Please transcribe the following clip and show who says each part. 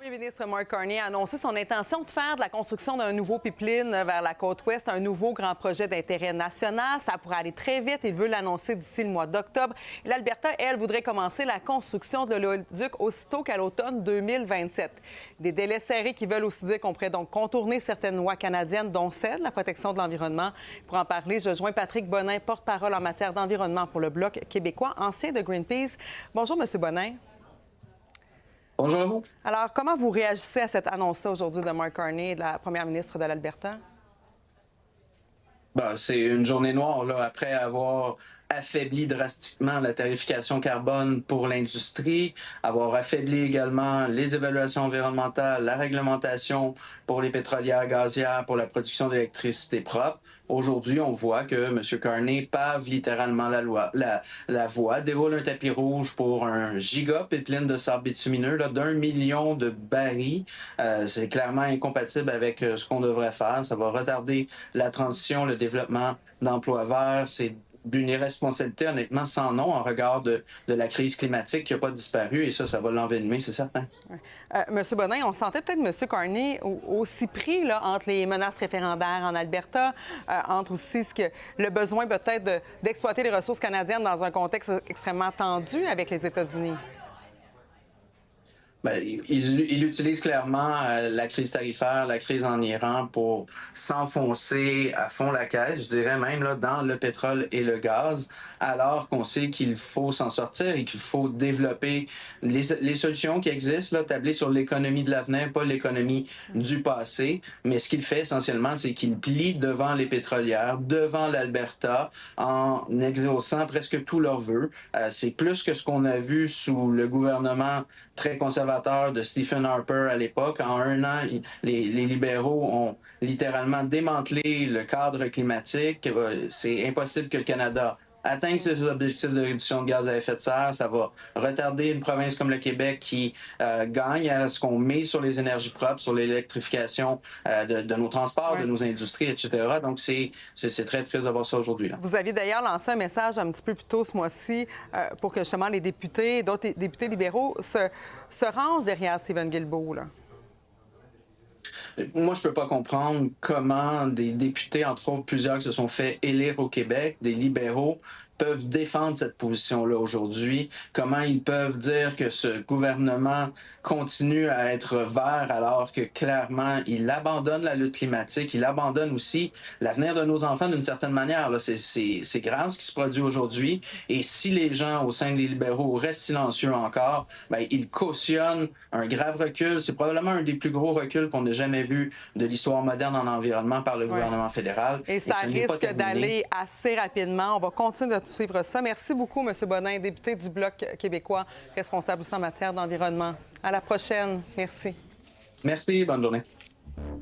Speaker 1: Le Premier ministre Mark Carney a annoncé son intention de faire de la construction d'un nouveau pipeline vers la côte ouest un nouveau grand projet d'intérêt national. Ça pourrait aller très vite. Il veut l'annoncer d'ici le mois d'octobre. Et l'Alberta, elle, voudrait commencer la construction de l'oléoduc aussitôt qu'à l'automne 2027. Des délais serrés qui veulent aussi dire qu'on pourrait donc contourner certaines lois canadiennes, dont celle de la protection de l'environnement. Pour en parler, je joins Patrick Bonin, porte-parole en matière d'environnement pour le Bloc québécois, ancien de Greenpeace. Bonjour, M. Bonin.
Speaker 2: Bonjour à vous.
Speaker 1: Alors, comment vous réagissez à cette annonce-là aujourd'hui de Mark Carney, de la première ministre de l'Alberta?
Speaker 2: C'est une journée noire là, après avoir affaibli drastiquement la tarification carbone pour l'industrie, avoir affaibli également les évaluations environnementales, la réglementation pour les pétrolières gazières, pour la production d'électricité propre. Aujourd'hui, on voit que M. Carney pave littéralement la voie, déroule un tapis rouge pour un giga pipeline de sable bitumineux d'1 million de barils. C'est clairement incompatible avec ce qu'on devrait faire. Ça va retarder la transition, le développement d'emplois verts. C'est d'une irresponsabilité, honnêtement, sans nom, en regard de la crise climatique qui n'a pas disparu. Et ça va l'envenimer, c'est certain.
Speaker 1: Monsieur Bonin, on sentait peut-être M. Carney aussi pris là, entre les menaces référendaires en Alberta, entre aussi le besoin peut-être d'exploiter les ressources canadiennes dans un contexte extrêmement tendu avec les États-Unis.
Speaker 2: Il utilise clairement la crise tarifaire, la crise en Iran pour s'enfoncer à fond la caisse, je dirais même là, dans le pétrole et le gaz, alors qu'on sait qu'il faut s'en sortir et qu'il faut développer les solutions qui existent, là, tabler sur l'économie de l'avenir, pas l'économie du passé. Mais ce qu'il fait essentiellement, c'est qu'il plie devant les pétrolières, devant l'Alberta, en exaucant presque tous leurs vœux. C'est plus que ce qu'on a vu sous le gouvernement très conservateur de Stephen Harper à l'époque. En un an, les libéraux ont littéralement démantelé le cadre climatique. C'est impossible que le Canada atteigne ses objectifs de réduction de gaz à effet de serre. Ça va retarder une province comme le Québec qui gagne à ce qu'on met sur les énergies propres, sur l'électrification de nos transports, de nos industries, etc. Donc, c'est très triste d'avoir ça aujourd'hui.
Speaker 1: Vous aviez d'ailleurs lancé un message un petit peu plus tôt ce mois-ci pour que justement les députés et d'autres députés libéraux se rangent derrière Stephen Guilbeault, là.
Speaker 2: Moi, je peux pas comprendre comment des députés, entre autres plusieurs qui se sont fait élire au Québec, des libéraux, peuvent défendre cette position-là aujourd'hui. Comment ils peuvent dire que ce gouvernement continue à être vert alors que clairement, il abandonne la lutte climatique, il abandonne aussi l'avenir de nos enfants d'une certaine manière. C'est grave ce qui se produit aujourd'hui. Et si les gens au sein des libéraux restent silencieux encore, ils cautionnent un grave recul. C'est probablement un des plus gros reculs qu'on ait jamais vu de l'histoire moderne en environnement par le gouvernement fédéral.
Speaker 1: Et ça risque d'aller assez rapidement. On va continuer de suivre ça. Merci beaucoup, M. Bonin, député du Bloc québécois, responsable aussi en matière d'environnement. À la prochaine. Merci.
Speaker 2: Merci. Bonne journée.